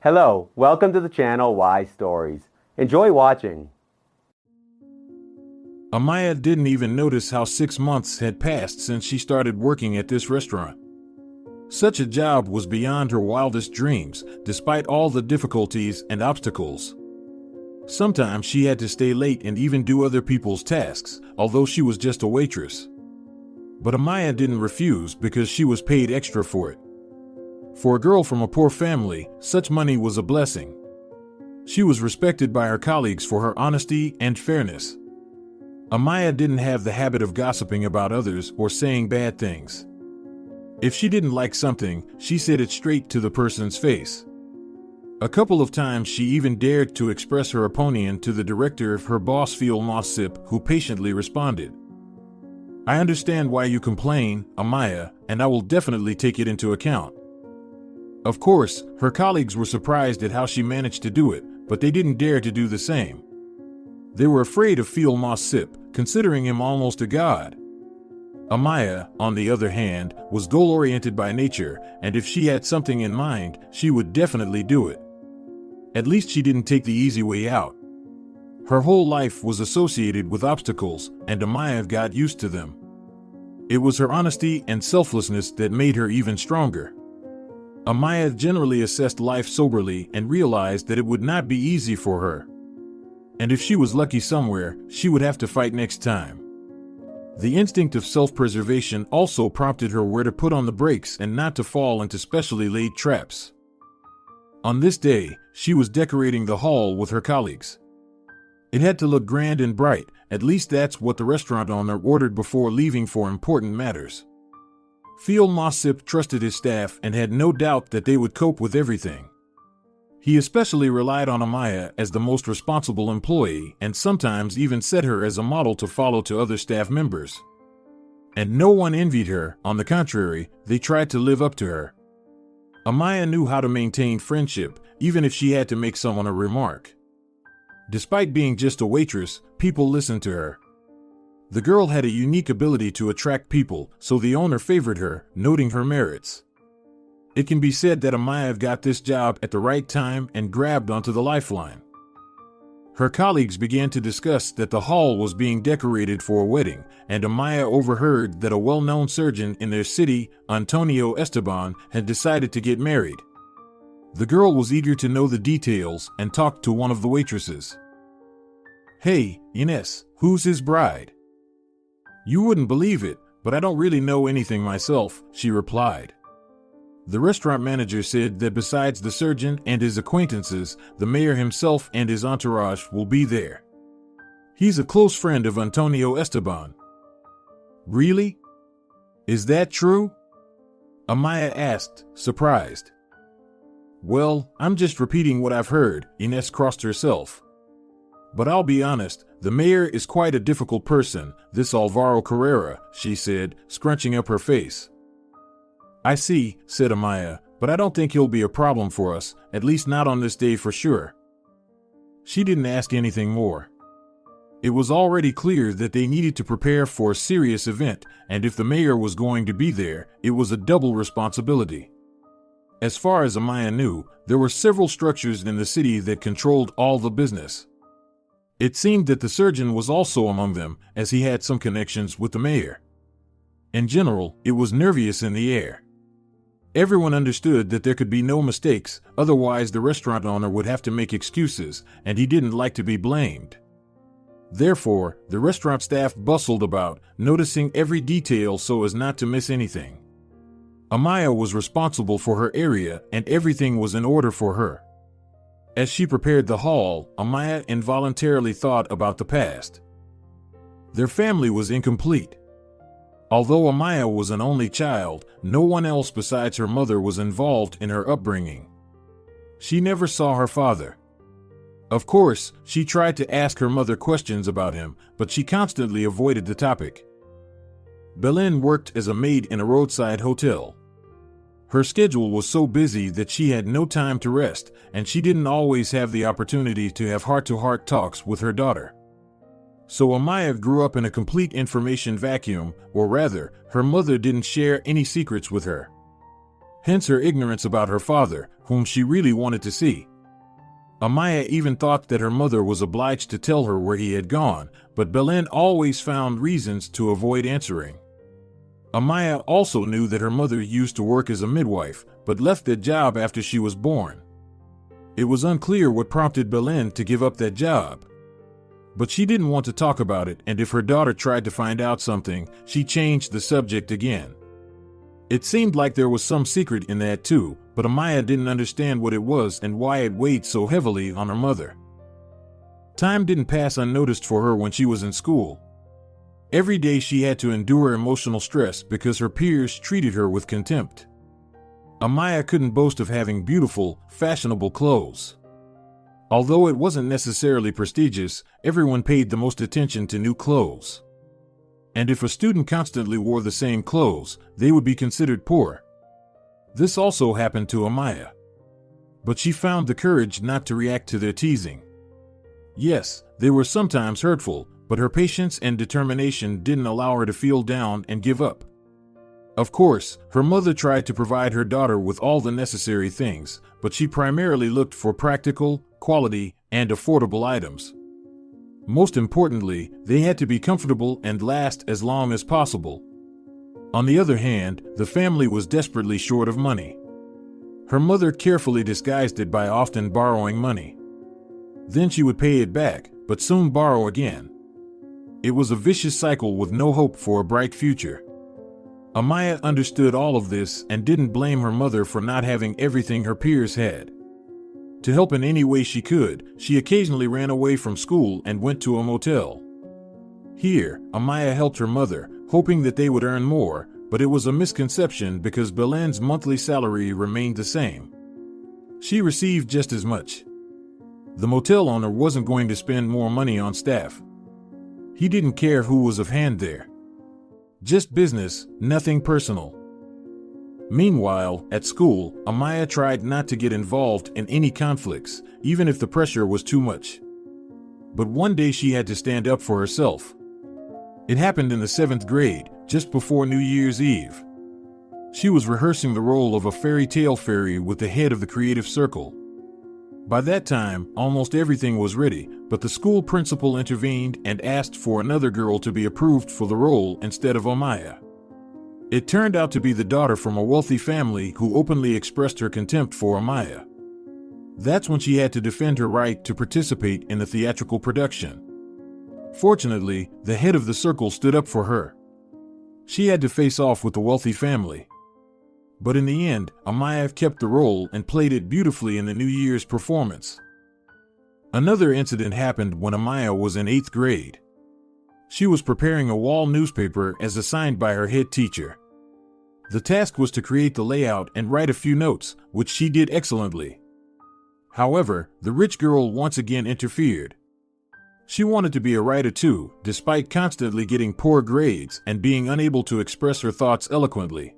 Hello, welcome to the channel Why Stories. Enjoy watching. Amaia didn't even notice how 6 months had passed since she started working at this restaurant. Such a job was beyond her wildest dreams, despite all the difficulties and obstacles. Sometimes she had to stay late and even do other people's tasks, although she was just a waitress. But Amaia didn't refuse because she was paid extra for it. For a girl from a poor family, such money was a blessing. She was respected by her colleagues for her honesty and fairness. Amaia didn't have the habit of gossiping about others or saying bad things. If she didn't like something, she said it straight to the person's face. A couple of times she even dared to express her opinion to the director of her boss, Felicia, who patiently responded, "I understand why you complain, Amaia, and I will definitely take it into account." Of course, her colleagues were surprised at how she managed to do it, but they didn't dare to do the same. They were afraid of Felicia, considering him almost a god. Amaia, on the other hand, was goal-oriented by nature, and if she had something in mind, she would definitely do it. At least she didn't take the easy way out. Her whole life was associated with obstacles, and Amaia got used to them. It was her honesty and selflessness that made her even stronger. Amaia generally assessed life soberly and realized that it would not be easy for her. And if she was lucky somewhere, she would have to fight next time. The instinct of self-preservation also prompted her where to put on the brakes and not to fall into specially laid traps. On this day, she was decorating the hall with her colleagues. It had to look grand and bright, at least that's what the restaurant owner ordered before leaving for important matters. Felicia trusted his staff and had no doubt that they would cope with everything. He especially relied on Amaia as the most responsible employee and sometimes even set her as a model to follow to other staff members. And no one envied her, on the contrary, they tried to live up to her. Amaia knew how to maintain friendship, even if she had to make someone a remark. Despite being just a waitress, people listened to her. The girl had a unique ability to attract people, so the owner favored her, noting her merits. It can be said that Amaia got this job at the right time and grabbed onto the lifeline. Her colleagues began to discuss that the hall was being decorated for a wedding, and Amaia overheard that a well-known surgeon in their city, Antonio Esteban, had decided to get married. The girl was eager to know the details and talked to one of the waitresses. "Hey, Ines, who's his bride?" "You wouldn't believe it, but I don't really know anything myself," she replied. The restaurant manager said that besides the surgeon and his acquaintances, the mayor himself and his entourage will be there. He's a close friend of Antonio Esteban. "Really? Is that true?" Amaia asked, surprised. "Well, I'm just repeating what I've heard," Ines crossed herself. "But I'll be honest, the mayor is quite a difficult person, this Alvaro Carrera," she said, scrunching up her face. "I see," said Amaia, "but I don't think he'll be a problem for us, at least not on this day for sure." She didn't ask anything more. It was already clear that they needed to prepare for a serious event, and if the mayor was going to be there, it was a double responsibility. As far as Amaia knew, there were several structures in the city that controlled all the business. It seemed that the surgeon was also among them, as he had some connections with the mayor. In general, it was nervous in the air. Everyone understood that there could be no mistakes, otherwise the restaurant owner would have to make excuses, and he didn't like to be blamed. Therefore, the restaurant staff bustled about, noticing every detail so as not to miss anything. Amaia was responsible for her area, and everything was in order for her. As she prepared the hall, Amaia involuntarily thought about the past. Their family was incomplete. Although Amaia was an only child, no one else besides her mother was involved in her upbringing. She never saw her father. Of course, she tried to ask her mother questions about him, but she constantly avoided the topic. Belen worked as a maid in a roadside hotel. Her schedule was so busy that she had no time to rest, and she didn't always have the opportunity to have heart-to-heart talks with her daughter. So Amaia grew up in a complete information vacuum, or rather, her mother didn't share any secrets with her. hence her ignorance about her father, whom she really wanted to see. Amaia even thought that her mother was obliged to tell her where he had gone, but Belen always found reasons to avoid answering. Amaia also knew that her mother used to work as a midwife, but left that job after she was born. It was unclear what prompted Belen to give up that job. But she didn't want to talk about it, and if her daughter tried to find out something, she changed the subject again. It seemed like there was some secret in that too, but Amaia didn't understand what it was and why it weighed so heavily on her mother. Time didn't pass unnoticed for her when she was in school. Every day she had to endure emotional stress because her peers treated her with contempt. Amaia couldn't boast of having beautiful, fashionable clothes. Although it wasn't necessarily prestigious, everyone paid the most attention to new clothes. And if a student constantly wore the same clothes, they would be considered poor. This also happened to Amaia. But she found the courage not to react to their teasing. Yes, they were sometimes hurtful, but her patience and determination didn't allow her to feel down and give up. Of course, her mother tried to provide her daughter with all the necessary things, but she primarily looked for practical, quality, and affordable items. Most importantly, they had to be comfortable and last as long as possible. On the other hand, the family was desperately short of money. Her mother carefully disguised it by often borrowing money. Then she would pay it back, but soon borrow again. It was a vicious cycle with no hope for a bright future. Amaia understood all of this and didn't blame her mother for not having everything her peers had. To help in any way she could, she occasionally ran away from school and went to a motel. Here, Amaia helped her mother, hoping that they would earn more, but it was a misconception because Belen's monthly salary remained the same. She received just as much. The motel owner wasn't going to spend more money on staff. He didn't care who was of hand there. Just business, nothing personal. Meanwhile, at school, Amaia tried not to get involved in any conflicts, even if the pressure was too much. But one day she had to stand up for herself. It happened in the 7th grade, just before New Year's Eve. She was rehearsing the role of a fairy tale fairy with the head of the creative circle. By that time, almost everything was ready, but the school principal intervened and asked for another girl to be approved for the role instead of Amaia. It turned out to be the daughter from a wealthy family who openly expressed her contempt for Amaia. That's when she had to defend her right to participate in the theatrical production. Fortunately, the head of the circle stood up for her. She had to face off with the wealthy family. But in the end, Amaia kept the role and played it beautifully in the New Year's performance. Another incident happened when Amaia was in 8th grade. She was preparing a wall newspaper as assigned by her head teacher. The task was to create the layout and write a few notes, which she did excellently. However, the rich girl once again interfered. She wanted to be a writer too, despite constantly getting poor grades and being unable to express her thoughts eloquently.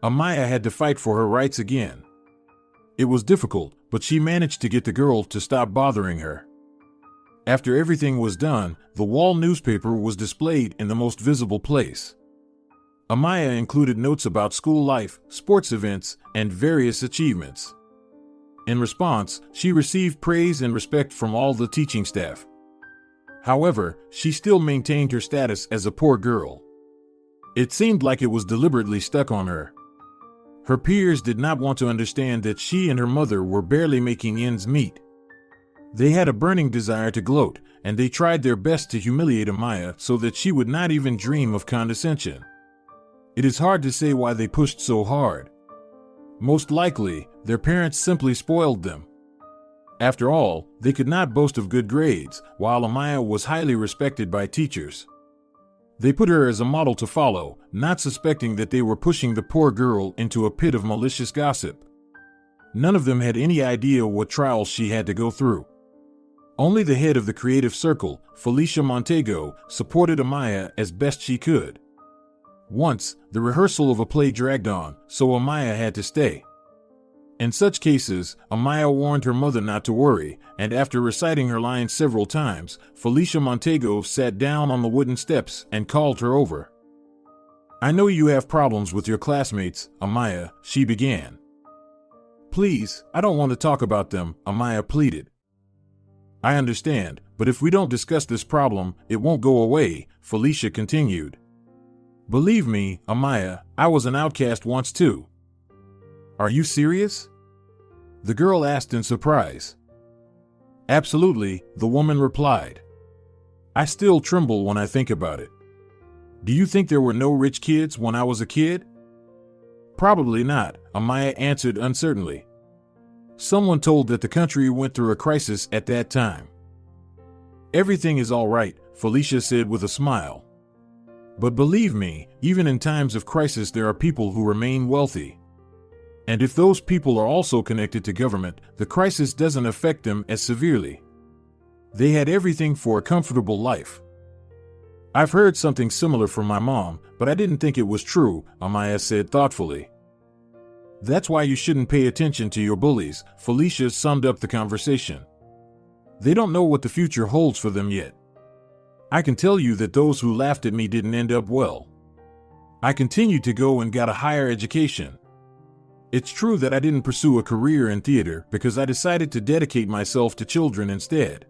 Amaia had to fight for her rights again. It was difficult, but she managed to get the girl to stop bothering her. After everything was done, the wall newspaper was displayed in the most visible place. Amaia included notes about school life, sports events, and various achievements. In response, she received praise and respect from all the teaching staff. However, she still maintained her status as a poor girl. It seemed like it was deliberately stuck on her. Her peers did not want to understand that she and her mother were barely making ends meet. They had a burning desire to gloat, and they tried their best to humiliate Amaia so that she would not even dream of condescension. It is hard to say why they pushed so hard. Most likely, their parents simply spoiled them. After all, they could not boast of good grades, while Amaia was highly respected by teachers. They put her as a model to follow, not suspecting that they were pushing the poor girl into a pit of malicious gossip. None of them had any idea what trials she had to go through. Only the head of the creative circle, Felicia Montego, supported Amaia as best she could. Once, the rehearsal of a play dragged on, so Amaia had to stay. In such cases, Amaia warned her mother not to worry, and after reciting her lines several times, Felicia Montego sat down on the wooden steps and called her over. I know you have problems with your classmates, Amaia, she began. Please, I don't want to talk about them, Amaia pleaded. I understand, but if we don't discuss this problem, it won't go away, Felicia continued. Believe me, Amaia, I was an outcast once too. Are you serious? The girl asked in surprise. Absolutely, the woman replied. I still tremble when I think about it. Do you think there were no rich kids when I was a kid? Probably not, Amaia answered uncertainly. Someone told that the country went through a crisis at that time. Everything is all right, Felicia said with a smile. But believe me, even in times of crisis there are people who remain wealthy. And if those people are also connected to government, the crisis doesn't affect them as severely. They had everything for a comfortable life. I've heard something similar from my mom, but I didn't think it was true, Amaia said thoughtfully. That's why you shouldn't pay attention to your bullies, Felicia summed up the conversation. They don't know what the future holds for them yet. I can tell you that those who laughed at me didn't end up well. I continued to go and got a higher education. It's true that I didn't pursue a career in theater because I decided to dedicate myself to children instead.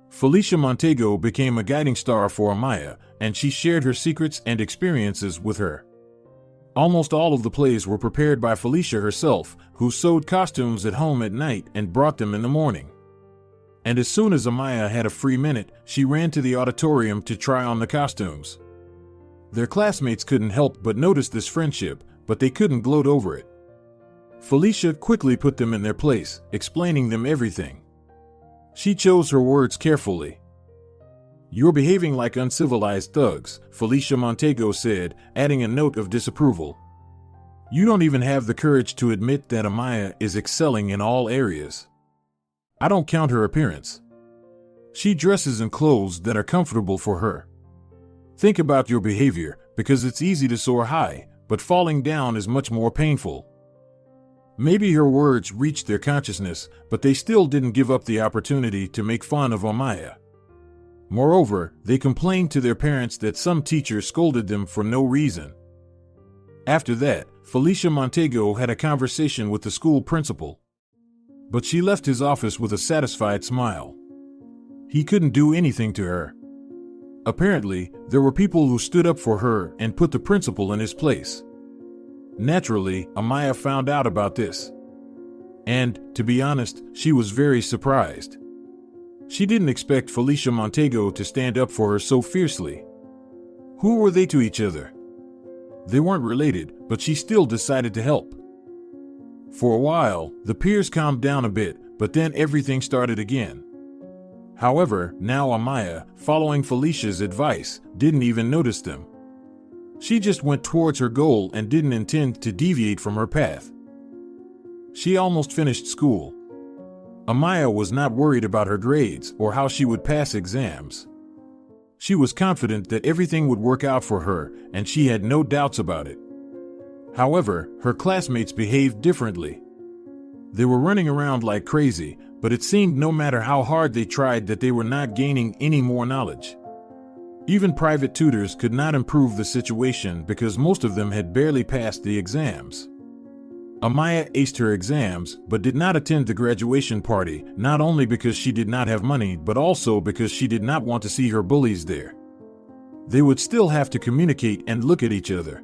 Felicia Montego became a guiding star for Amaia, and she shared her secrets and experiences with her. Almost all of the plays were prepared by Felicia herself, who sewed costumes at home at night and brought them in the morning. And as soon as Amaia had a free minute, she ran to the auditorium to try on the costumes. Their classmates couldn't help but notice this friendship, but they couldn't gloat over it. Felicia quickly put them in their place, explaining them everything. She chose her words carefully. You're behaving like uncivilized thugs, Felicia Montego said, adding a note of disapproval. You don't even have the courage to admit that Amaia is excelling in all areas. I don't count her appearance. She dresses in clothes that are comfortable for her. Think about your behavior, because it's easy to soar high, but falling down is much more painful. Maybe her words reached their consciousness, but they still didn't give up the opportunity to make fun of Amaia. Moreover, they complained to their parents that some teacher scolded them for no reason. After that, Felicia Montego had a conversation with the school principal. But she left his office with a satisfied smile. He couldn't do anything to her. Apparently, there were people who stood up for her and put the principal in his place. Naturally, Amaia found out about this. And, to be honest, she was very surprised. She didn't expect Felicia Montego to stand up for her so fiercely. Who were they to each other? They weren't related, but she still decided to help. For a while, the peers calmed down a bit, but then everything started again. However, now Amaia, following Felicia's advice, didn't even notice them. She just went towards her goal and didn't intend to deviate from her path. She almost finished school. Amaia was not worried about her grades or how she would pass exams. She was confident that everything would work out for her, and she had no doubts about it. However, her classmates behaved differently. They were running around like crazy, but it seemed no matter how hard they tried that they were not gaining any more knowledge. Even private tutors could not improve the situation because most of them had barely passed the exams. Amaia aced her exams but did not attend the graduation party, not only because she did not have money but also because she did not want to see her bullies there. They would still have to communicate and look at each other.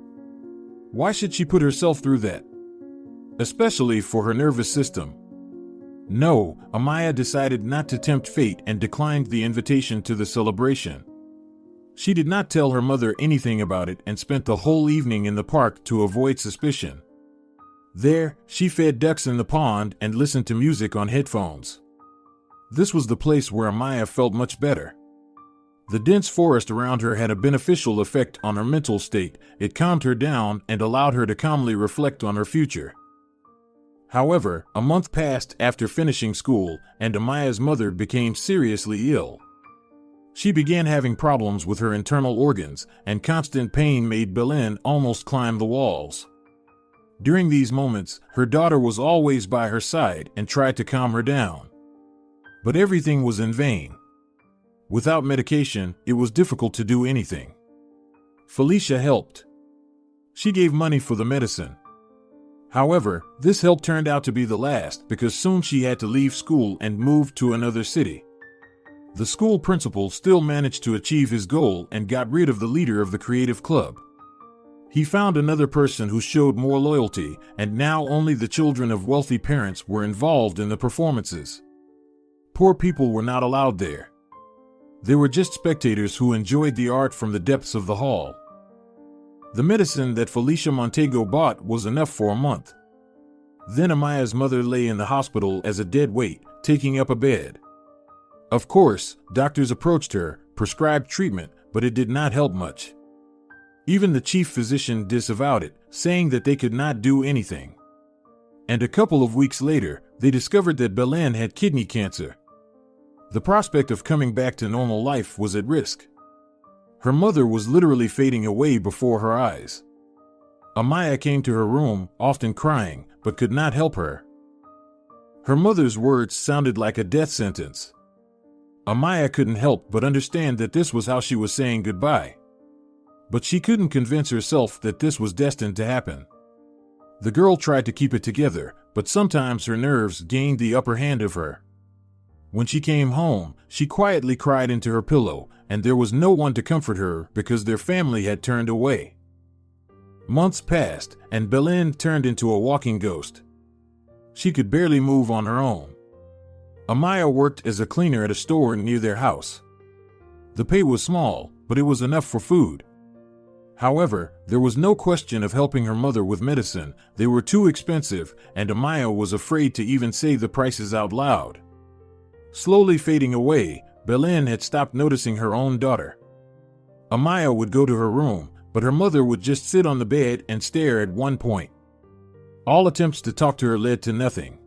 Why should she put herself through that? Especially for her nervous system. No, Amaia decided not to tempt fate and declined the invitation to the celebration. She did not tell her mother anything about it and spent the whole evening in the park to avoid suspicion. There, she fed ducks in the pond and listened to music on headphones. This was the place where Amaia felt much better. The dense forest around her had a beneficial effect on her mental state. It calmed her down and allowed her to calmly reflect on her future. However, a month passed after finishing school, and Amaia's mother became seriously ill. She began having problems with her internal organs, and constant pain made Belen almost climb the walls. During these moments, her daughter was always by her side and tried to calm her down. But everything was in vain. Without medication, it was difficult to do anything. Felicia helped. She gave money for the medicine. However, this help turned out to be the last because soon she had to leave school and move to another city. The school principal still managed to achieve his goal and got rid of the leader of the creative club. He found another person who showed more loyalty, and now only the children of wealthy parents were involved in the performances. Poor people were not allowed there. They were just spectators who enjoyed the art from the depths of the hall. The medicine that Felicia Montego bought was enough for a month. Then Amaia's mother lay in the hospital as a dead weight, taking up a bed. Of course, doctors approached her, prescribed treatment, but it did not help much. Even the chief physician disavowed it, saying that they could not do anything. And a couple of weeks later, they discovered that Belen had kidney cancer. The prospect of coming back to normal life was at risk. Her mother was literally fading away before her eyes. Amaia came to her room, often crying, but could not help her. Her mother's words sounded like a death sentence. Amaia couldn't help but understand that this was how she was saying goodbye. But she couldn't convince herself that this was destined to happen. The girl tried to keep it together, but sometimes her nerves gained the upper hand of her. When she came home, she quietly cried into her pillow, and there was no one to comfort her because their family had turned away. Months passed, and Belen turned into a walking ghost. She could barely move on her own. Amaia worked as a cleaner at a store near their house. The pay was small, but it was enough for food. However, there was no question of helping her mother with medicine. They were too expensive, and Amaia was afraid to even say the prices out loud. Slowly fading away, Belen had stopped noticing her own daughter. Amaia would go to her room, but her mother would just sit on the bed and stare at one point. All attempts to talk to her led to nothing.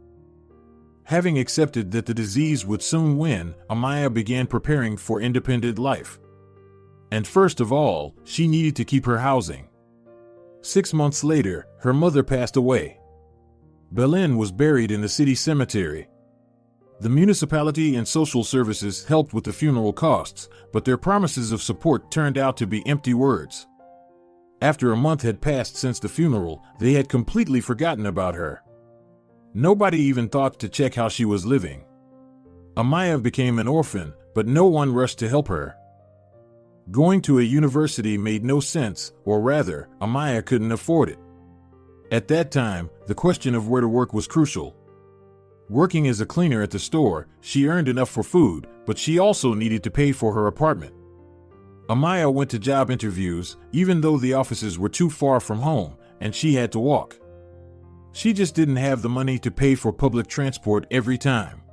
Having accepted that the disease would soon win, Amaia began preparing for independent life. And first of all, she needed to keep her housing. 6 months later, her mother passed away. Belen was buried in the city cemetery. The municipality and social services helped with the funeral costs, but their promises of support turned out to be empty words. After a month had passed since the funeral, they had completely forgotten about her. Nobody even thought to check how she was living. Amaia became an orphan, but no one rushed to help her. Going to a university made no sense, or rather, Amaia couldn't afford it. At that time, the question of where to work was crucial. Working as a cleaner at the store, she earned enough for food, but she also needed to pay for her apartment. Amaia went to job interviews, even though the offices were too far from home, and she had to walk. She just didn't have the money to pay for public transport every time.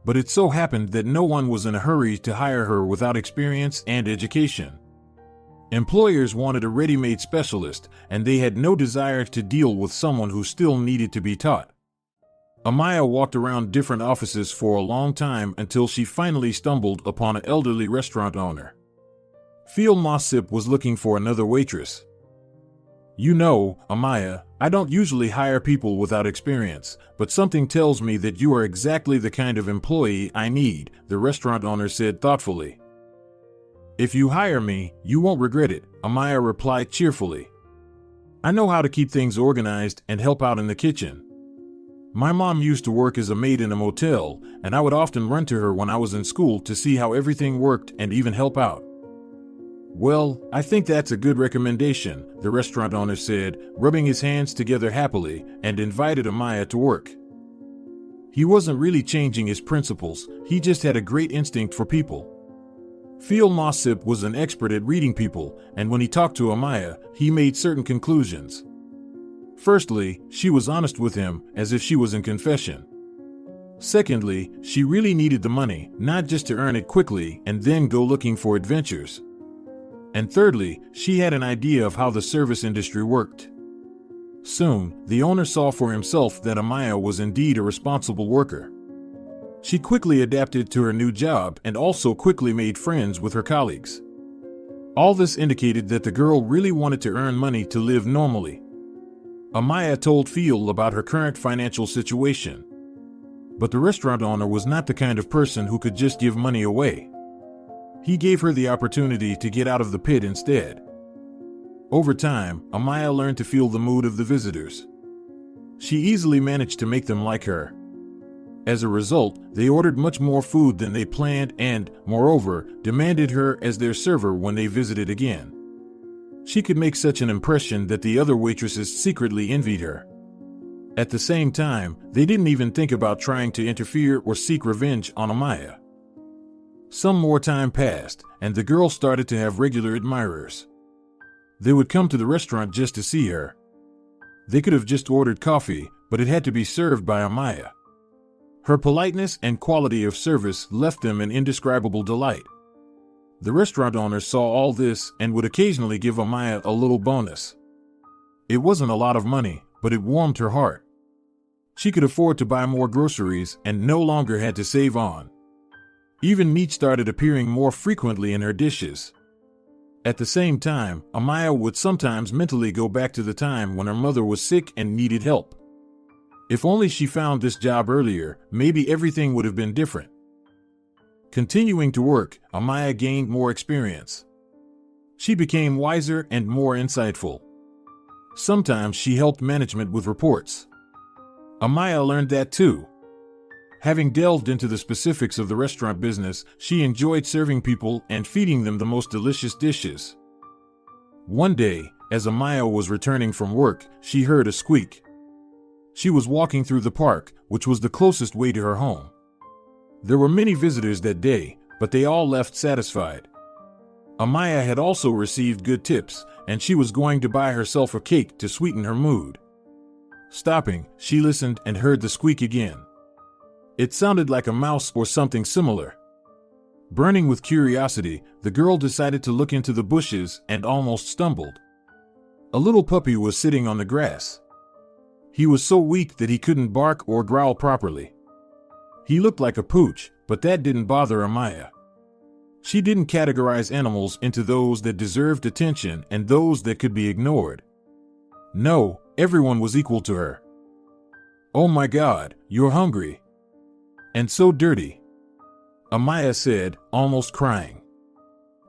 But it so happened that no one was in a hurry to hire her without experience and education. Employers wanted a ready-made specialist, and they had no desire to deal with someone who still needed to be taught. Amaia walked around different offices for a long time until she finally stumbled upon an elderly restaurant owner. Felicia was looking for another waitress. "You know, Amaia, I don't usually hire people without experience, but something tells me that you are exactly the kind of employee I need," the restaurant owner said thoughtfully. "If you hire me, you won't regret it," Amaia replied cheerfully. "I know how to keep things organized and help out in the kitchen. My mom used to work as a maid in a motel, and I would often run to her when I was in school to see how everything worked and even help out." "Well, I think that's a good recommendation," the restaurant owner said, rubbing his hands together happily, and invited Amaia to work. He wasn't really changing his principles, he just had a great instinct for people. Felicia was an expert at reading people, and when he talked to Amaia, he made certain conclusions. Firstly, she was honest with him, as if she was in confession. Secondly, she really needed the money, not just to earn it quickly and then go looking for adventures. And thirdly, she had an idea of how the service industry worked. Soon, the owner saw for himself that Amaia was indeed a responsible worker. She quickly adapted to her new job and also quickly made friends with her colleagues. All this indicated that the girl really wanted to earn money to live normally. Amaia told Phil about her current financial situation. But the restaurant owner was not the kind of person who could just give money away. He gave her the opportunity to get out of the pit instead. Over time, Amaia learned to feel the mood of the visitors. She easily managed to make them like her. As a result, they ordered much more food than they planned and, moreover, demanded her as their server when they visited again. She could make such an impression that the other waitresses secretly envied her. At the same time, they didn't even think about trying to interfere or seek revenge on Amaia. Some more time passed, and the girl started to have regular admirers. They would come to the restaurant just to see her. They could have just ordered coffee, but it had to be served by Amaia. Her politeness and quality of service left them in indescribable delight. The restaurant owner saw all this and would occasionally give Amaia a little bonus. It wasn't a lot of money, but it warmed her heart. She could afford to buy more groceries and no longer had to save on. Even meat started appearing more frequently in her dishes. At the same time, Amaia would sometimes mentally go back to the time when her mother was sick and needed help. If only she found this job earlier, maybe everything would have been different. Continuing to work, Amaia gained more experience. She became wiser and more insightful. Sometimes she helped management with reports. Amaia learned that too. Having delved into the specifics of the restaurant business, she enjoyed serving people and feeding them the most delicious dishes. One day, as Amaia was returning from work, she heard a squeak. She was walking through the park, which was the closest way to her home. There were many visitors that day, but they all left satisfied. Amaia had also received good tips, and she was going to buy herself a cake to sweeten her mood. Stopping, she listened and heard the squeak again. It sounded like a mouse or something similar. Burning with curiosity, the girl decided to look into the bushes and almost stumbled. A little puppy was sitting on the grass. He was so weak that he couldn't bark or growl properly. He looked like a pooch, but that didn't bother Amaia. She didn't categorize animals into those that deserved attention and those that could be ignored. No, everyone was equal to her. "Oh my God, you're hungry. And so dirty," Amaia said, almost crying.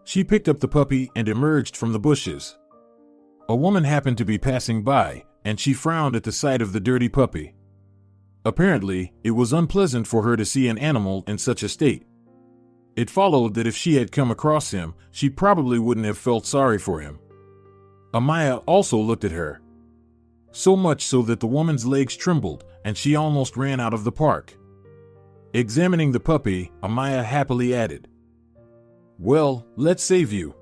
She picked up the puppy and emerged from the bushes. A woman happened to be passing by, and she frowned at the sight of the dirty puppy. Apparently, it was unpleasant for her to see an animal in such a state. It followed that if she had come across him, she probably wouldn't have felt sorry for him. Amaia also looked at her. So much so that the woman's legs trembled, and she almost ran out of the park. Examining the puppy, Amaia happily added, "Well, let's save you."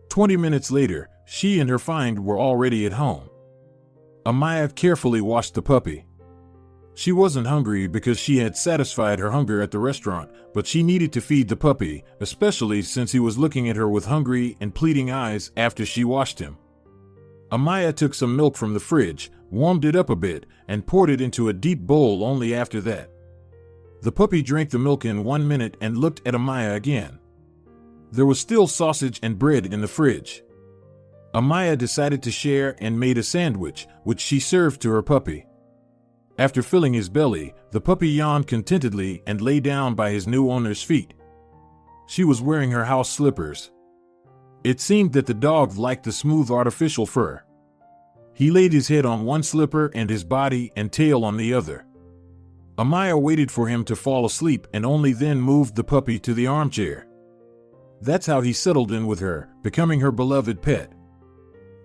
20 minutes later, she and her find were already at home. Amaia carefully washed the puppy. She wasn't hungry because she had satisfied her hunger at the restaurant, but she needed to feed the puppy, especially since he was looking at her with hungry and pleading eyes after she washed him. Amaia took some milk from the fridge, warmed it up a bit, and poured it into a deep bowl only after that. The puppy drank the milk in 1 minute and looked at Amaia again. There was still sausage and bread in the fridge. Amaia decided to share and made a sandwich, which she served to her puppy. After filling his belly, the puppy yawned contentedly and lay down by his new owner's feet. She was wearing her house slippers. It seemed that the dog liked the smooth artificial fur. He laid his head on one slipper and his body and tail on the other. Amaia waited for him to fall asleep and only then moved the puppy to the armchair. That's how he settled in with her, becoming her beloved pet.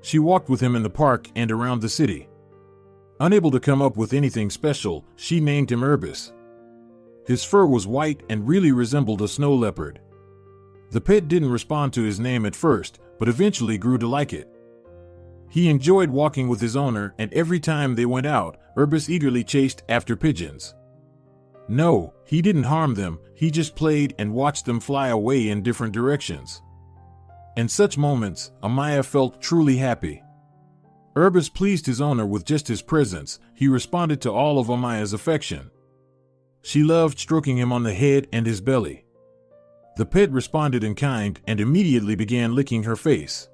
She walked with him in the park and around the city. Unable to come up with anything special, she named him Urbis. His fur was white and really resembled a snow leopard. The pet didn't respond to his name at first, but eventually grew to like it. He enjoyed walking with his owner, and every time they went out, Urbis eagerly chased after pigeons. No, he didn't harm them, he just played and watched them fly away in different directions. In such moments, Amaia felt truly happy. Urbis pleased his owner with just his presence. He responded to all of Amaia's affection. She loved stroking him on the head and his belly. The pet responded in kind and immediately began licking her face.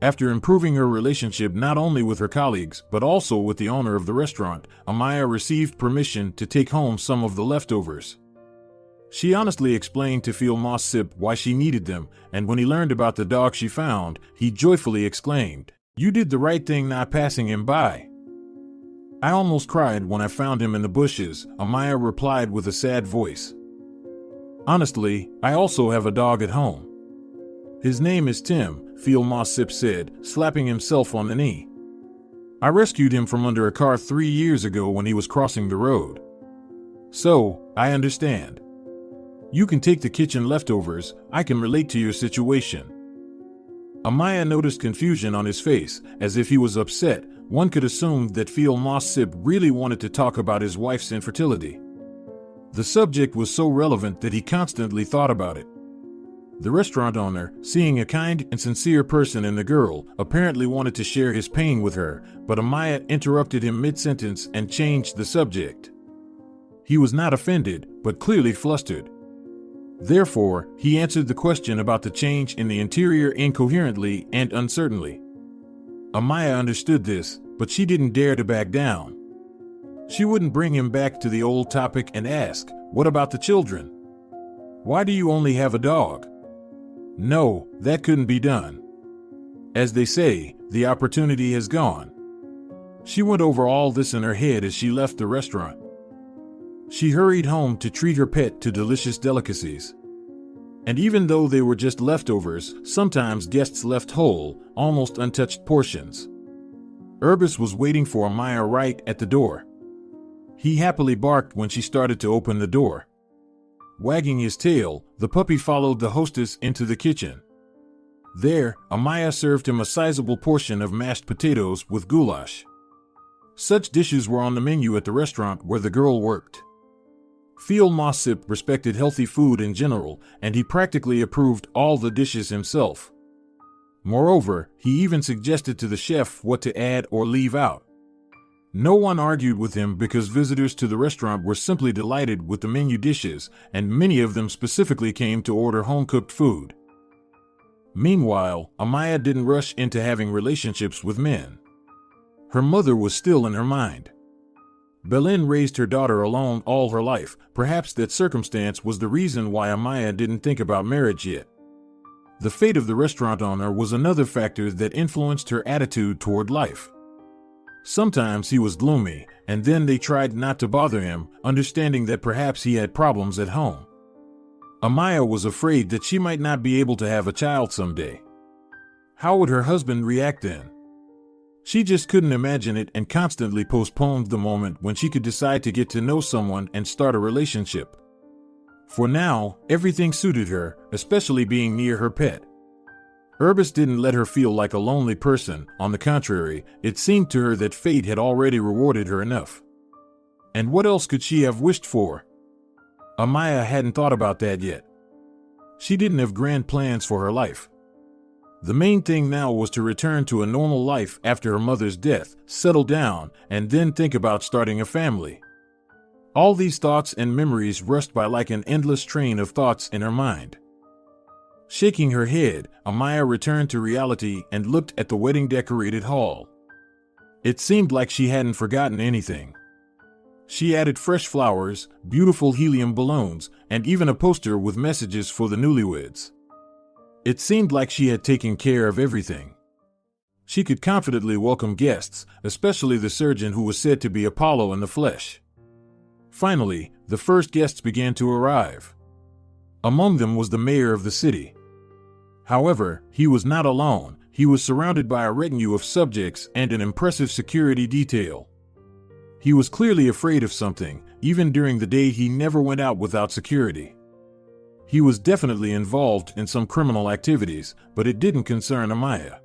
After improving her relationship not only with her colleagues but also with the owner of the restaurant, Amaia received permission to take home some of the leftovers. She honestly explained to Phil Mossip why she needed them, and when he learned about the dog she found, he joyfully exclaimed, "You did the right thing not passing him by." "I almost cried when I found him in the bushes," Amaia replied with a sad voice. "Honestly, I also have a dog at home. His name is Tim," Phil Mossip said, slapping himself on the knee. "I rescued him from under a car 3 years ago when he was crossing the road. So, I understand. You can take the kitchen leftovers. I can relate to your situation." Amaia noticed confusion on his face, as if he was upset. One could assume that Phil Mossip really wanted to talk about his wife's infertility. The subject was so relevant that he constantly thought about it. The restaurant owner, seeing a kind and sincere person in the girl, apparently wanted to share his pain with her, but Amaia interrupted him mid-sentence and changed the subject. He was not offended, but clearly flustered. Therefore, he answered the question about the change in the interior incoherently and uncertainly. Amaia understood this, but she didn't dare to back down. She wouldn't bring him back to the old topic and ask, "What about the children? Why do you only have a dog?" No, that couldn't be done. As they say, the opportunity has gone. She went over all this in her head as she left the restaurant. She hurried home to treat her pet to delicious delicacies. And even though they were just leftovers, sometimes guests left whole, almost untouched portions. Urbis was waiting for Amaia right at the door. He happily barked when she started to open the door. Wagging his tail, the puppy followed the hostess into the kitchen. There, Amaia served him a sizable portion of mashed potatoes with goulash. Such dishes were on the menu at the restaurant where the girl worked. Phil Mossip respected healthy food in general, and he practically approved all the dishes himself. Moreover, he even suggested to the chef what to add or leave out. No one argued with him because visitors to the restaurant were simply delighted with the menu dishes, and many of them specifically came to order home-cooked food. Meanwhile, Amaia didn't rush into having relationships with men. Her mother was still in her mind. Belen raised her daughter alone all her life. Perhaps that circumstance was the reason why Amaia didn't think about marriage yet. The fate of the restaurant owner was another factor that influenced her attitude toward life. Sometimes he was gloomy, and then they tried not to bother him, understanding that perhaps he had problems at home. Amaia was afraid that she might not be able to have a child someday. How would her husband react then? She just couldn't imagine it and constantly postponed the moment when she could decide to get to know someone and start a relationship. For now, everything suited her, especially being near her pet. Urbis didn't let her feel like a lonely person. On the contrary, it seemed to her that fate had already rewarded her enough. And what else could she have wished for? Amaia hadn't thought about that yet. She didn't have grand plans for her life. The main thing now was to return to a normal life after her mother's death, settle down, and then think about starting a family. All these thoughts and memories rushed by like an endless train of thoughts in her mind. Shaking her head, Amaia returned to reality and looked at the wedding-decorated hall. It seemed like she hadn't forgotten anything. She added fresh flowers, beautiful helium balloons, and even a poster with messages for the newlyweds. It seemed like she had taken care of everything. She could confidently welcome guests, especially the surgeon who was said to be Apollo in the flesh. Finally, the first guests began to arrive. Among them was the mayor of the city. However, he was not alone. He was surrounded by a retinue of subjects and an impressive security detail. He was clearly afraid of something. Even during the day, he never went out without security. He was definitely involved in some criminal activities, but it didn't concern Amaia.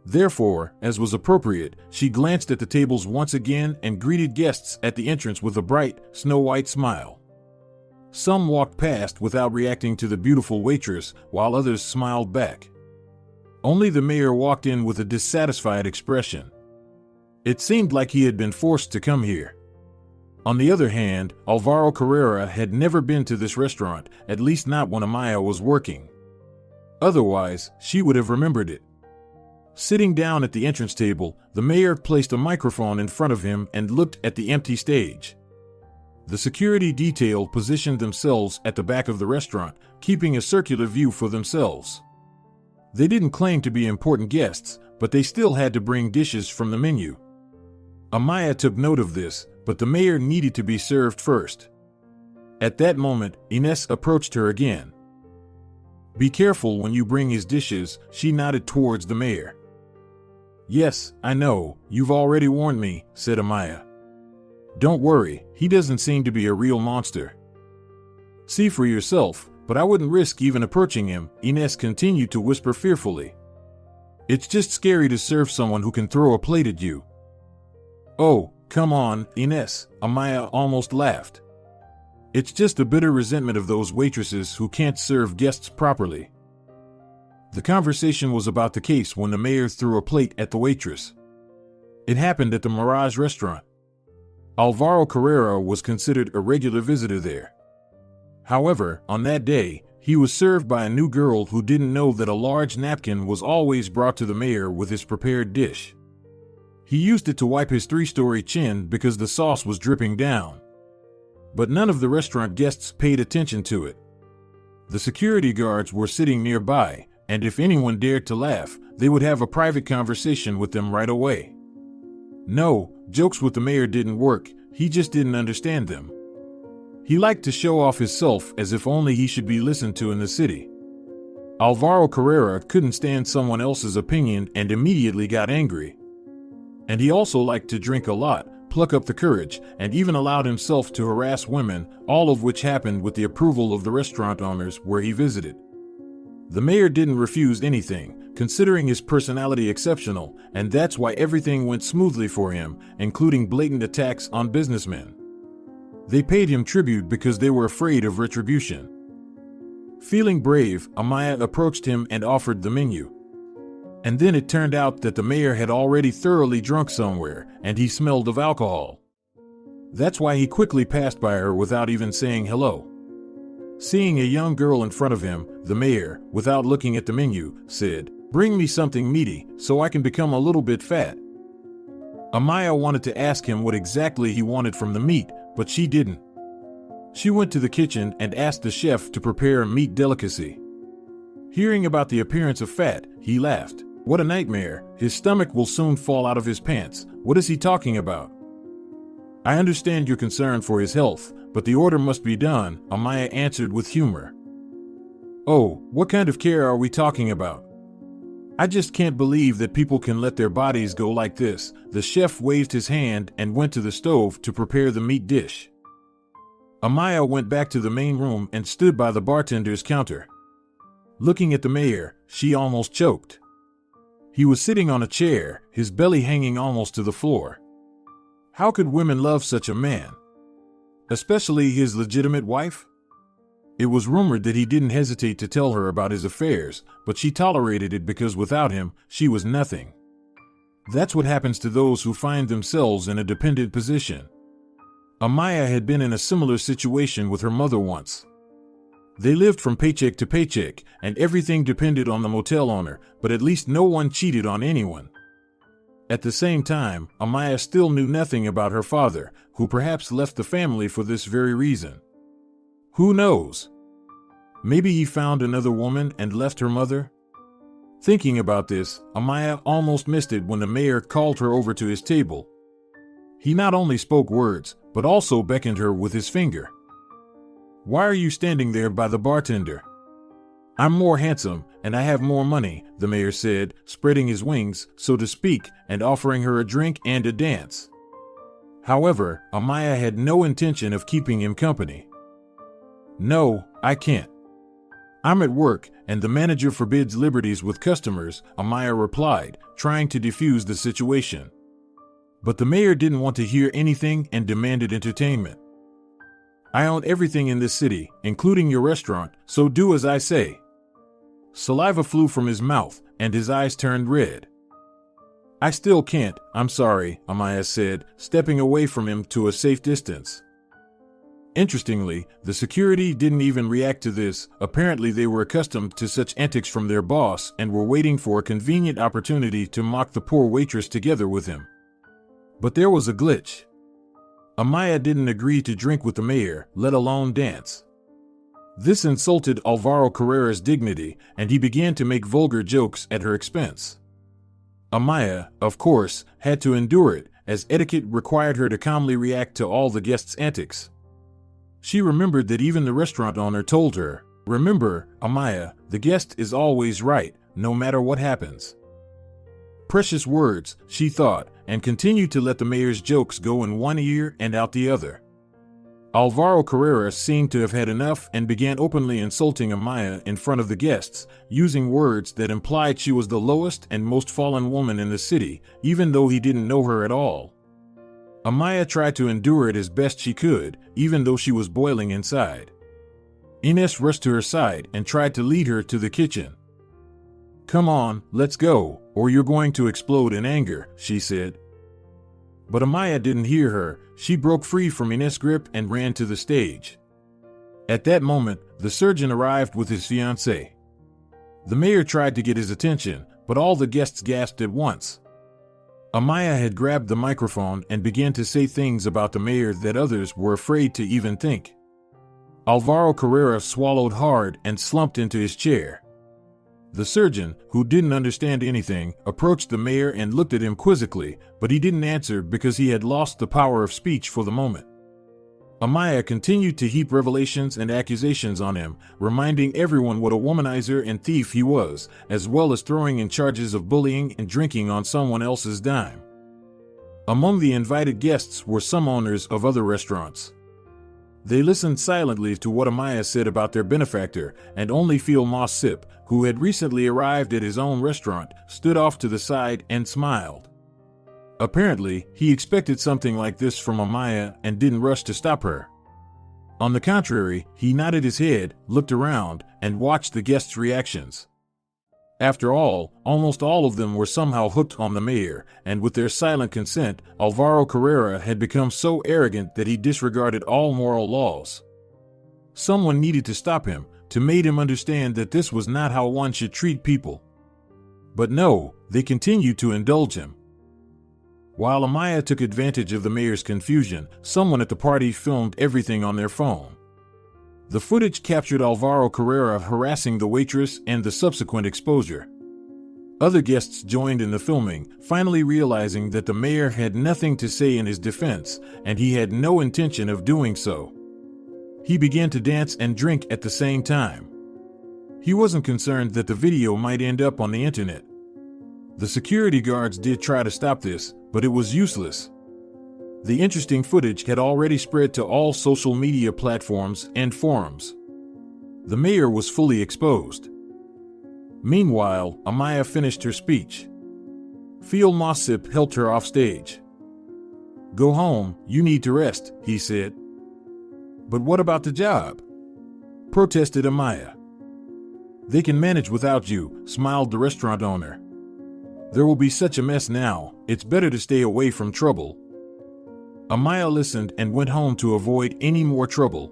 Therefore, as was appropriate, she glanced at the tables once again and greeted guests at the entrance with a bright, snow-white smile. Some walked past without reacting to the beautiful waitress, while others smiled back. Only the mayor walked in with a dissatisfied expression. It seemed like he had been forced to come here. On the other hand, Alvaro Carrera had never been to this restaurant, at least not when Amaia was working. Otherwise, she would have remembered it. Sitting down at the entrance table, the mayor placed a microphone in front of him and looked at the empty stage. The security detail positioned themselves at the back of the restaurant, keeping a circular view for themselves. They didn't claim to be important guests, but they still had to bring dishes from the menu. Amaia took note of this, but the mayor needed to be served first. At that moment, Ines approached her again. "Be careful when you bring his dishes," she nodded towards the mayor. "Yes, I know, you've already warned me," said Amaia. "Don't worry, he doesn't seem to be a real monster." "See for yourself, but I wouldn't risk even approaching him," Ines continued to whisper fearfully. "It's just scary to serve someone who can throw a plate at you." "Oh, come on, Ines," Amaia almost laughed. "It's just a bitter resentment of those waitresses who can't serve guests properly." The conversation was about the case when the mayor threw a plate at the waitress. It happened at the Mirage restaurant. Alvaro Carrera was considered a regular visitor there. However, on that day, he was served by a new girl who didn't know that a large napkin was always brought to the mayor with his prepared dish. He used it to wipe his 3-story chin because the sauce was dripping down. But none of the restaurant guests paid attention to it. The security guards were sitting nearby, and if anyone dared to laugh, they would have a private conversation with them right away. No, jokes with the mayor didn't work, he just didn't understand them. He liked to show off himself as if only he should be listened to in the city. Alvaro Carrera couldn't stand someone else's opinion and immediately got angry. And he also liked to drink a lot, pluck up the courage, and even allowed himself to harass women, all of which happened with the approval of the restaurant owners where he visited. The mayor didn't refuse anything, considering his personality exceptional, and that's why everything went smoothly for him, including blatant attacks on businessmen. They paid him tribute because they were afraid of retribution. Feeling brave, Amaia approached him and offered the menu. And then it turned out that the mayor had already thoroughly drunk somewhere, and he smelled of alcohol. That's why he quickly passed by her without even saying hello. Seeing a young girl in front of him, the mayor, without looking at the menu, said, "Bring me something meaty, so I can become a little bit fat." Amaia wanted to ask him what exactly he wanted from the meat, but she didn't. She went to the kitchen and asked the chef to prepare a meat delicacy. Hearing about the appearance of fat, he laughed. "What a nightmare, his stomach will soon fall out of his pants. What is he talking about?" "I understand your concern for his health, but the order must be done," Amaia answered with humor. "Oh, what kind of care are we talking about? I just can't believe that people can let their bodies go like this." The chef waved his hand and went to the stove to prepare the meat dish. Amaia went back to the main room and stood by the bartender's counter. Looking at the mayor, she almost choked. He was sitting on a chair, his belly hanging almost to the floor. How could women love such a man? Especially his legitimate wife? It was rumored that he didn't hesitate to tell her about his affairs, but she tolerated it because without him, she was nothing. That's what happens to those who find themselves in a dependent position. Amaia had been in a similar situation with her mother once. They lived from paycheck to paycheck, and everything depended on the motel owner, but at least no one cheated on anyone. At the same time, Amaia still knew nothing about her father, who perhaps left the family for this very reason. Who knows? Maybe he found another woman and left her mother? Thinking about this, Amaia almost missed it when the mayor called her over to his table. He not only spoke words, but also beckoned her with his finger. "Why are you standing there by the bartender?" "I'm more handsome, and I have more money," the mayor said, spreading his wings, so to speak, and offering her a drink and a dance. However, Amaia had no intention of keeping him company. "No, I can't. I'm at work, and the manager forbids liberties with customers," Amaia replied, trying to defuse the situation. But the mayor didn't want to hear anything and demanded entertainment. "I own everything in this city, including your restaurant, so do as I say." Saliva flew from his mouth, and his eyes turned red. "I still can't, I'm sorry," Amaia said, stepping away from him to a safe distance. Interestingly, the security didn't even react to this. Apparently they were accustomed to such antics from their boss and were waiting for a convenient opportunity to mock the poor waitress together with him. But there was a glitch. Amaia didn't agree to drink with the mayor, let alone dance. This insulted Alvaro Carrera's dignity, and he began to make vulgar jokes at her expense. Amaia, of course, had to endure it, as etiquette required her to calmly react to all the guests' antics. She remembered that even the restaurant owner told her, "Remember, Amaia, the guest is always right, no matter what happens." Precious words, she thought, and continued to let the mayor's jokes go in one ear and out the other. Alvaro Carrera seemed to have had enough and began openly insulting Amaia in front of the guests, using words that implied she was the lowest and most fallen woman in the city, even though he didn't know her at all. Amaia tried to endure it as best she could, even though she was boiling inside. Ines rushed to her side and tried to lead her to the kitchen. "Come on, let's go, or you're going to explode in anger," she said. But Amaia didn't hear her. She broke free from Ines' grip and ran to the stage. At that moment, the surgeon arrived with his fiancée. The mayor tried to get his attention, but all the guests gasped at once. Amaia had grabbed the microphone and began to say things about the mayor that others were afraid to even think. Alvaro Carrera swallowed hard and slumped into his chair. The surgeon, who didn't understand anything, approached the mayor and looked at him quizzically, but he didn't answer because he had lost the power of speech for the moment. Amaia continued to heap revelations and accusations on him, reminding everyone what a womanizer and thief he was, as well as throwing in charges of bullying and drinking on someone else's dime. Among the invited guests were some owners of other restaurants. They listened silently to what Amaia said about their benefactor, and only Phil Mossip, who had recently arrived at his own restaurant, stood off to the side and smiled. Apparently, he expected something like this from Amaia and didn't rush to stop her. On the contrary, he nodded his head, looked around, and watched the guests' reactions. After all, almost all of them were somehow hooked on the mayor, and with their silent consent, Alvaro Carrera had become so arrogant that he disregarded all moral laws. Someone needed to stop him, to make him understand that this was not how one should treat people. But no, they continued to indulge him. While Amaia took advantage of the mayor's confusion, someone at the party filmed everything on their phone. The footage captured Alvaro Carrera harassing the waitress and the subsequent exposure. Other guests joined in the filming, finally realizing that the mayor had nothing to say in his defense, and he had no intention of doing so. He began to dance and drink at the same time. He wasn't concerned that the video might end up on the internet. The security guards did try to stop this, but it was useless. The interesting footage had already spread to all social media platforms and forums. The mayor was fully exposed. Meanwhile, Amaia finished her speech. Phil Mossip helped her off stage. "Go home, you need to rest," he said. "But what about the job?" protested Amaia. "They can manage without you," smiled the restaurant owner. "There will be such a mess now, it's better to stay away from trouble." Amaia listened and went home to avoid any more trouble.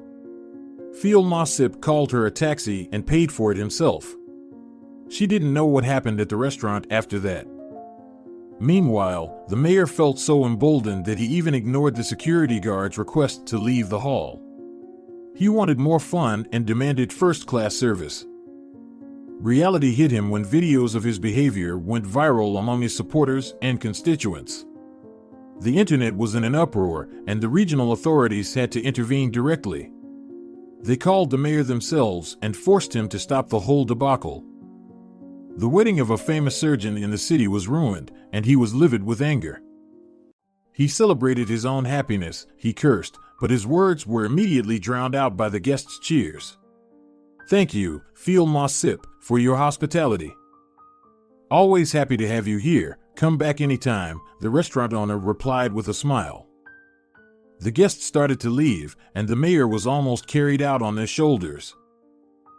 Phil Mossip called her a taxi and paid for it himself. She didn't know what happened at the restaurant after that. Meanwhile, the mayor felt so emboldened that he even ignored the security guard's request to leave the hall. He wanted more fun and demanded first-class service. Reality hit him when videos of his behavior went viral among his supporters and constituents. The internet was in an uproar, and the regional authorities had to intervene directly. They called the mayor themselves and forced him to stop the whole debacle. The wedding of a famous surgeon in the city was ruined, and he was livid with anger. He celebrated his own happiness, he cursed, but his words were immediately drowned out by the guests' cheers. "Thank you, Phil Mossip, for your hospitality. Always happy to have you here. Come back anytime," the restaurant owner replied with a smile. The guests started to leave, and the mayor was almost carried out on their shoulders.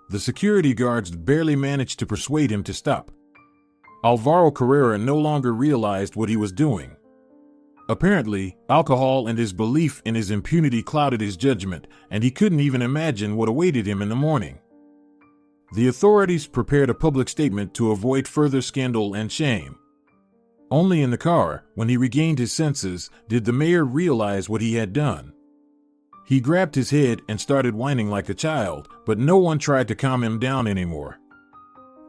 The security guards barely managed to persuade him to stop. Alvaro Carrera no longer realized what he was doing. Apparently, alcohol and his belief in his impunity clouded his judgment, and he couldn't even imagine what awaited him in the morning. The authorities prepared a public statement to avoid further scandal and shame. Only in the car, when he regained his senses, did the mayor realize what he had done. He grabbed his head and started whining like a child, but no one tried to calm him down anymore.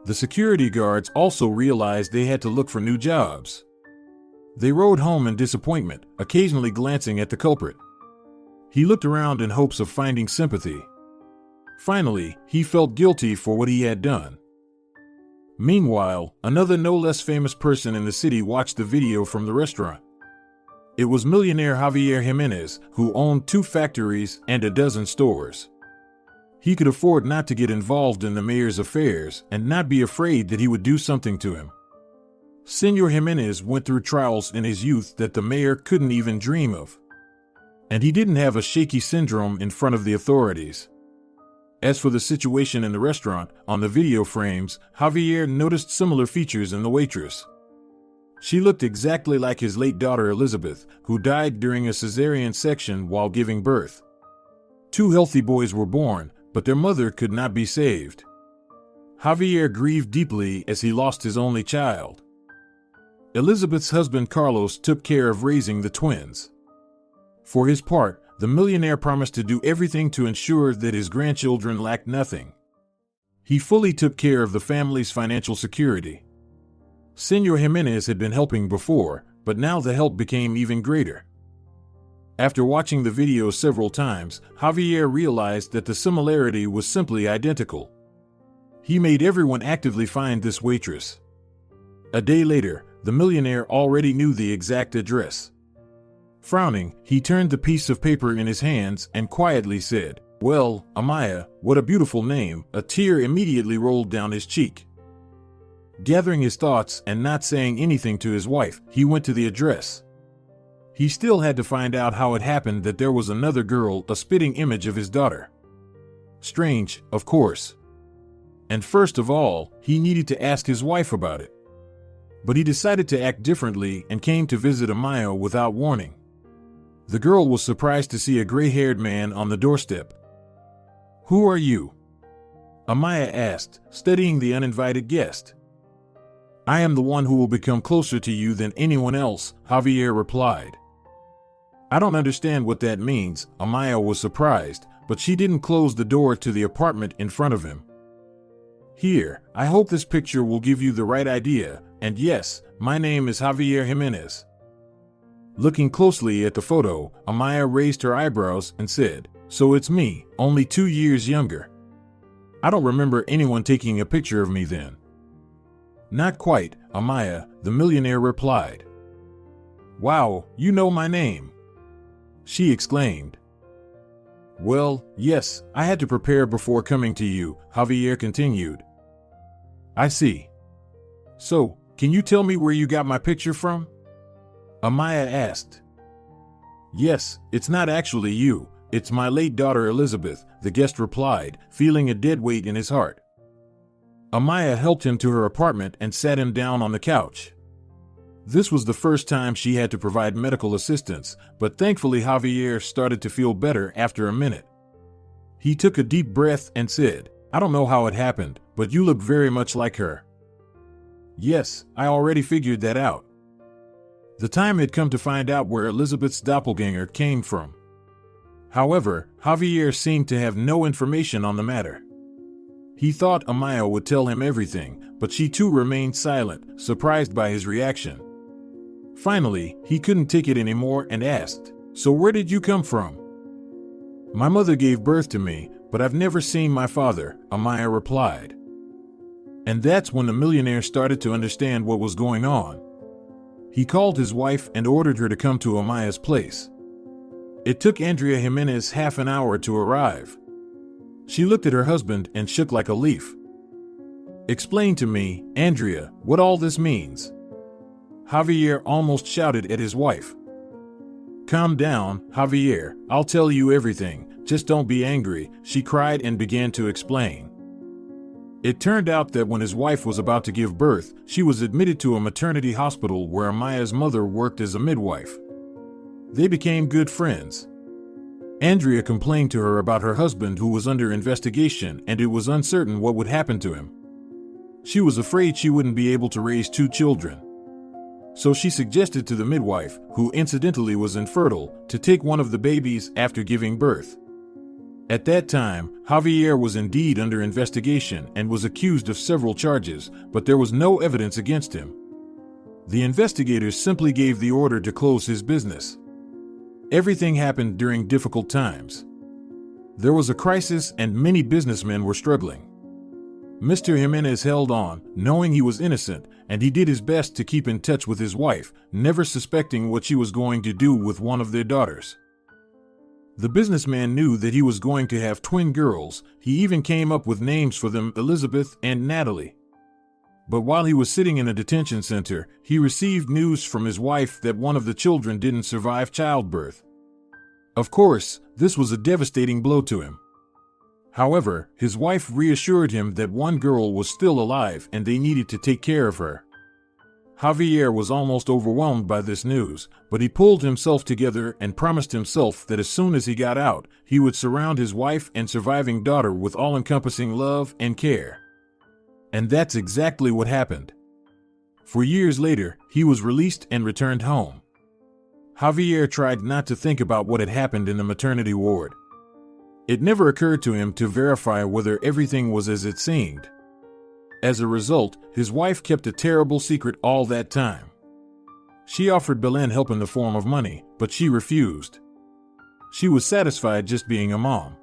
The security guards also realized they had to look for new jobs. They rode home in disappointment, occasionally glancing at the culprit. He looked around in hopes of finding sympathy. Finally, he felt guilty for what he had done. Meanwhile, another no less famous person in the city watched the video from the restaurant. It was millionaire Javier Jimenez, who owned 2 factories and a dozen stores. He could afford not to get involved in the mayor's affairs and not be afraid that he would do something to him. Senor Jimenez went through trials in his youth that the mayor couldn't even dream of. And he didn't have a shaky syndrome in front of the authorities. As for the situation in the restaurant, on the video frames, Javier noticed similar features in the waitress. She looked exactly like his late daughter Elizabeth, who died during a cesarean section while giving birth. 2 healthy boys were born, but their mother could not be saved. Javier grieved deeply as he lost his only child. Elizabeth's husband Carlos took care of raising the twins. For his part, the millionaire promised to do everything to ensure that his grandchildren lacked nothing. He fully took care of the family's financial security. Senor Jimenez had been helping before, but now the help became even greater. After watching the video several times, Javier realized that the similarity was simply identical. He made everyone actively find this waitress. A day later, the millionaire already knew the exact address. Frowning, he turned the piece of paper in his hands and quietly said, "Well, Amaia, what a beautiful name." A tear immediately rolled down his cheek. Gathering his thoughts and not saying anything to his wife, he went to the address. He still had to find out how it happened that there was another girl, a spitting image of his daughter. Strange, of course. And first of all, he needed to ask his wife about it. But he decided to act differently and came to visit Amaia without warning. The girl was surprised to see a gray-haired man on the doorstep. "Who are you?" Amaia asked, studying the uninvited guest. "I am the one who will become closer to you than anyone else," Javier replied. "I don't understand what that means." Amaia was surprised, but she didn't close the door to the apartment in front of him. "Here, I hope this picture will give you the right idea, and yes, my name is Javier Jimenez." Looking closely at the photo, Amaia raised her eyebrows and said, "So it's me, only 2 years younger. I don't remember anyone taking a picture of me then." "Not quite, Amaia," the millionaire replied. "Wow, you know my name," she exclaimed. "Well, yes, I had to prepare before coming to you," Javier continued. "I see. So, can you tell me where you got my picture from?" Amaia asked. "Yes, it's not actually you, it's my late daughter Elizabeth," the guest replied, feeling a dead weight in his heart. Amaia helped him to her apartment and sat him down on the couch. This was the first time she had to provide medical assistance, but thankfully Javier started to feel better after a minute. He took a deep breath and said, "I don't know how it happened, but you look very much like her." "Yes, I already figured that out." The time had come to find out where Elizabeth's doppelganger came from. However, Javier seemed to have no information on the matter. He thought Amaia would tell him everything, but she too remained silent, surprised by his reaction. Finally, he couldn't take it anymore and asked, "So where did you come from?" "My mother gave birth to me, but I've never seen my father," Amaia replied. And that's when the millionaire started to understand what was going on. He called his wife and ordered her to come to Amaia's place. It took Andrea Jimenez half an hour to arrive. She looked at her husband and shook like a leaf. "Explain to me, Andrea, what all this means." Javier almost shouted at his wife. "Calm down, Javier, I'll tell you everything, just don't be angry," she cried and began to explain. It turned out that when his wife was about to give birth, she was admitted to a maternity hospital where Amaia's mother worked as a midwife. They became good friends. Andrea complained to her about her husband who was under investigation and it was uncertain what would happen to him. She was afraid she wouldn't be able to raise 2 children. So she suggested to the midwife, who incidentally was infertile, to take one of the babies after giving birth. At that time, Javier was indeed under investigation and was accused of several charges, but there was no evidence against him. The investigators simply gave the order to close his business. Everything happened during difficult times. There was a crisis and many businessmen were struggling. Mr. Jimenez held on, knowing he was innocent, and he did his best to keep in touch with his wife, never suspecting what she was going to do with one of their daughters. The businessman knew that he was going to have twin girls. He even came up with names for them, Elizabeth and Natalie. But while he was sitting in a detention center, he received news from his wife that one of the children didn't survive childbirth. Of course, this was a devastating blow to him. However, his wife reassured him that one girl was still alive and they needed to take care of her. Javier was almost overwhelmed by this news, but he pulled himself together and promised himself that as soon as he got out, he would surround his wife and surviving daughter with all-encompassing love and care. And that's exactly what happened. For years later, he was released and returned home. Javier tried not to think about what had happened in the maternity ward. It never occurred to him to verify whether everything was as it seemed. As a result, his wife kept a terrible secret all that time. She offered Belen help in the form of money, but she refused. She was satisfied just being a mom.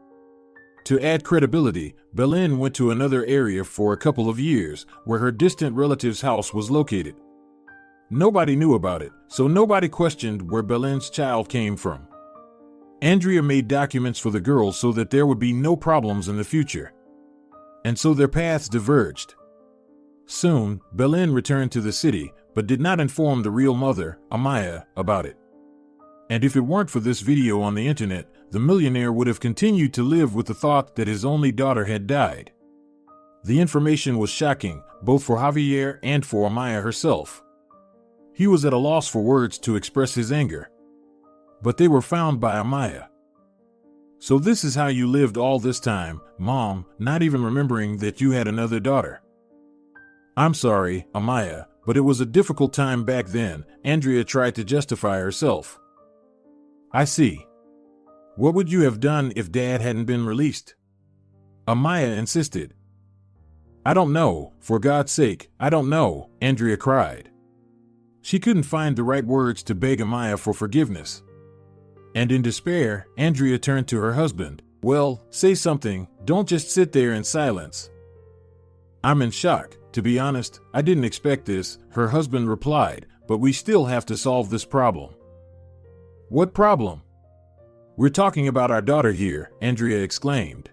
To add credibility, Belen went to another area for a couple of years, where her distant relative's house was located. Nobody knew about it, so nobody questioned where Belen's child came from. Andrea made documents for the girls so that there would be no problems in the future. And so their paths diverged. Soon, Belen returned to the city, but did not inform the real mother, Amaia, about it. And if it weren't for this video on the internet, the millionaire would have continued to live with the thought that his only daughter had died. The information was shocking, both for Javier and for Amaia herself. He was at a loss for words to express his anger. But they were found by Amaia. So this is how you lived all this time, Mom, not even remembering that you had another daughter. I'm sorry, Amaia, but it was a difficult time back then, Andrea tried to justify herself. I see. What would you have done if Dad hadn't been released? Amaia insisted. I don't know, for God's sake, I don't know, Andrea cried. She couldn't find the right words to beg Amaia for forgiveness. And in despair, Andrea turned to her husband. Well, say something, don't just sit there in silence. I'm in shock. To be honest, I didn't expect this, her husband replied, but we still have to solve this problem. What problem? We're talking about our daughter here, Andrea exclaimed.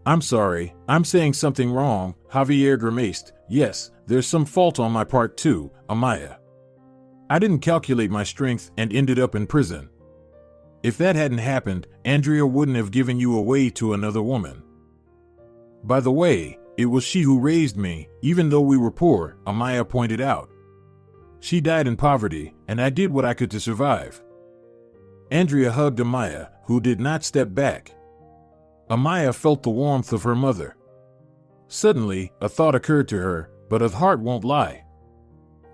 I'm sorry, I'm saying something wrong, Javier grimaced. Yes, there's some fault on my part too, Amaia. I didn't calculate my strength and ended up in prison. If that hadn't happened, Andrea wouldn't have given you away to another woman. By the way, it was she who raised me, even though we were poor, Amaia pointed out. She died in poverty, and I did what I could to survive. Andrea hugged Amaia, who did not step back. Amaia felt the warmth of her mother. Suddenly, a thought occurred to her, but a heart won't lie.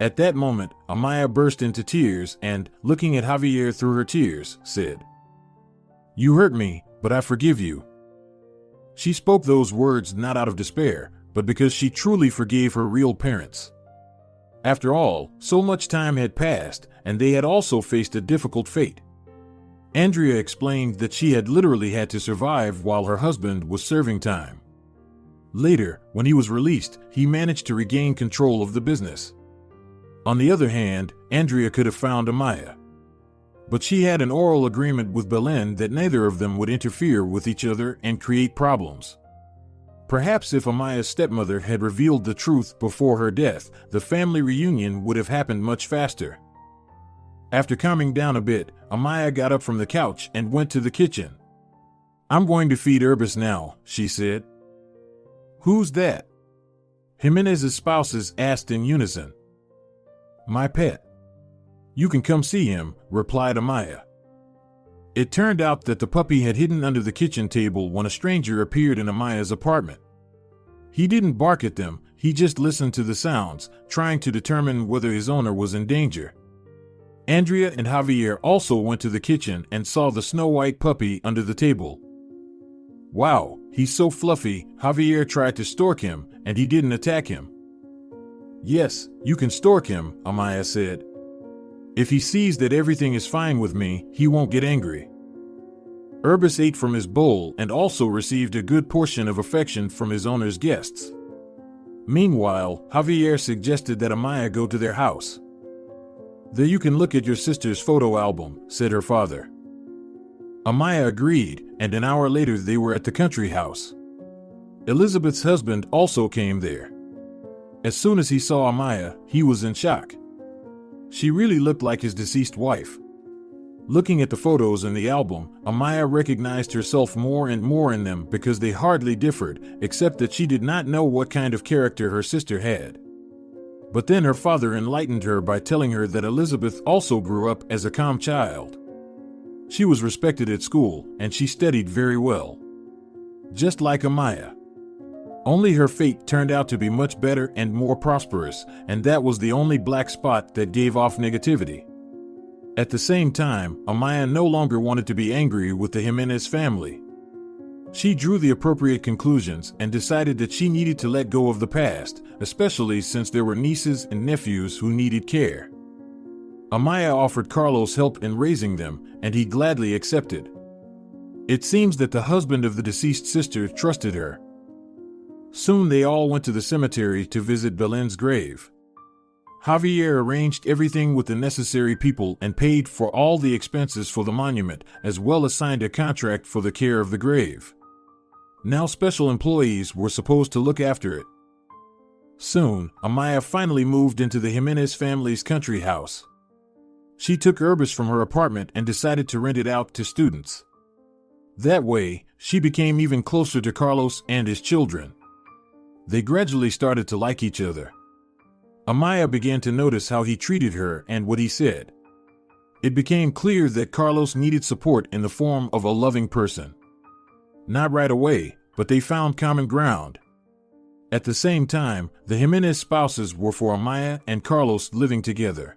At that moment, Amaia burst into tears and, looking at Javier through her tears, said, You hurt me, but I forgive you. She spoke those words not out of despair, but because she truly forgave her real parents. After all, so much time had passed, and they had also faced a difficult fate. Andrea explained that she had literally had to survive while her husband was serving time. Later, when he was released, he managed to regain control of the business. On the other hand, Andrea could have found Amaia. But she had an oral agreement with Belen that neither of them would interfere with each other and create problems. Perhaps if Amaia's stepmother had revealed the truth before her death, the family reunion would have happened much faster. After calming down a bit, Amaia got up from the couch and went to the kitchen. I'm going to feed Urbis now, she said. Who's that? Jimenez's spouses asked in unison. My pet. You can come see him, replied Amaia. It turned out that the puppy had hidden under the kitchen table when a stranger appeared in Amaia's apartment. He didn't bark at them, he just listened to the sounds, trying to determine whether his owner was in danger. Andrea and Javier also went to the kitchen and saw the snow-white puppy under the table. "Wow, he's so fluffy," Javier tried to stork him, and he didn't attack him. "Yes, you can stork him," Amaia said. "If he sees that everything is fine with me, he won't get angry." Urbis ate from his bowl and also received a good portion of affection from his owner's guests. Meanwhile, Javier suggested that Amaia go to their house. "There you can look at your sister's photo album," said her father. Amaia agreed, and an hour later they were at the country house. Elizabeth's husband also came there. As soon as he saw Amaia, he was in shock. She really looked like his deceased wife. Looking at the photos in the album, Amaia recognized herself more and more in them because they hardly differed, except that she did not know what kind of character her sister had. But then her father enlightened her by telling her that Elizabeth also grew up as a calm child. She was respected at school, and she studied very well. Just like Amaia. Only her fate turned out to be much better and more prosperous, and that was the only black spot that gave off negativity. At the same time, Amaia no longer wanted to be angry with the Jimenez family. She drew the appropriate conclusions and decided that she needed to let go of the past, especially since there were nieces and nephews who needed care. Amaia offered Carlos help in raising them, and he gladly accepted. It seems that the husband of the deceased sister trusted her. Soon they all went to the cemetery to visit Belen's grave. Javier arranged everything with the necessary people and paid for all the expenses for the monument, as well as signed a contract for the care of the grave. Now special employees were supposed to look after it. Soon, Amaia finally moved into the Jimenez family's country house. She took Urbis from her apartment and decided to rent it out to students. That way, she became even closer to Carlos and his children. They gradually started to like each other. Amaia began to notice how he treated her and what he said. It became clear that Carlos needed support in the form of a loving person. Not right away, but they found common ground. At the same time, the Jimenez spouses were for Amaia and Carlos living together.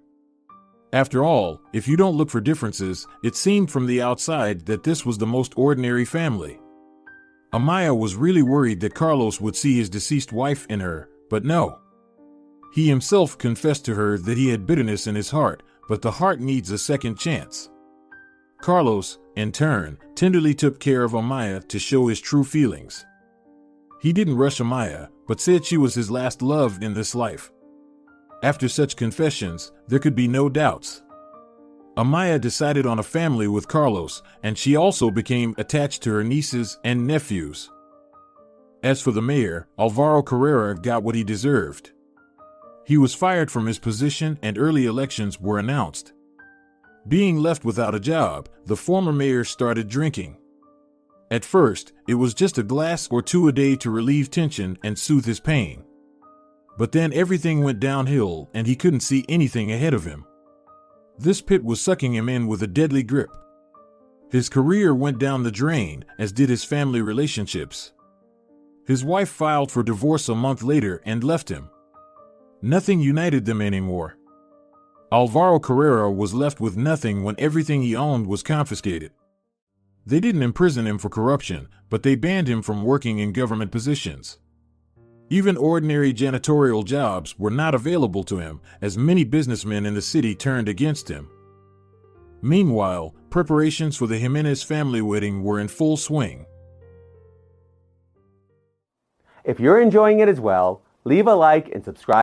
After all, if you don't look for differences, it seemed from the outside that this was the most ordinary family. Amaia was really worried that Carlos would see his deceased wife in her, but no. He himself confessed to her that he had bitterness in his heart, but the heart needs a second chance. Carlos, in turn, tenderly took care of Amaia to show his true feelings. He didn't rush Amaia, but said she was his last love in this life. After such confessions, there could be no doubts. Amaia decided on a family with Carlos, and she also became attached to her nieces and nephews. As for the mayor, Alvaro Carrera got what he deserved. He was fired from his position and early elections were announced. Being left without a job, the former mayor started drinking. At first, it was just a glass or two a day to relieve tension and soothe his pain. But then everything went downhill and he couldn't see anything ahead of him. This pit was sucking him in with a deadly grip. His career went down the drain, as did his family relationships. His wife filed for divorce a month later and left him. Nothing united them anymore. Alvaro Carrera was left with nothing when everything he owned was confiscated. They didn't imprison him for corruption, but they banned him from working in government positions. Even ordinary janitorial jobs were not available to him, as many businessmen in the city turned against him. Meanwhile, preparations for the Jimenez family wedding were in full swing. If you're enjoying it as well, leave a like and subscribe.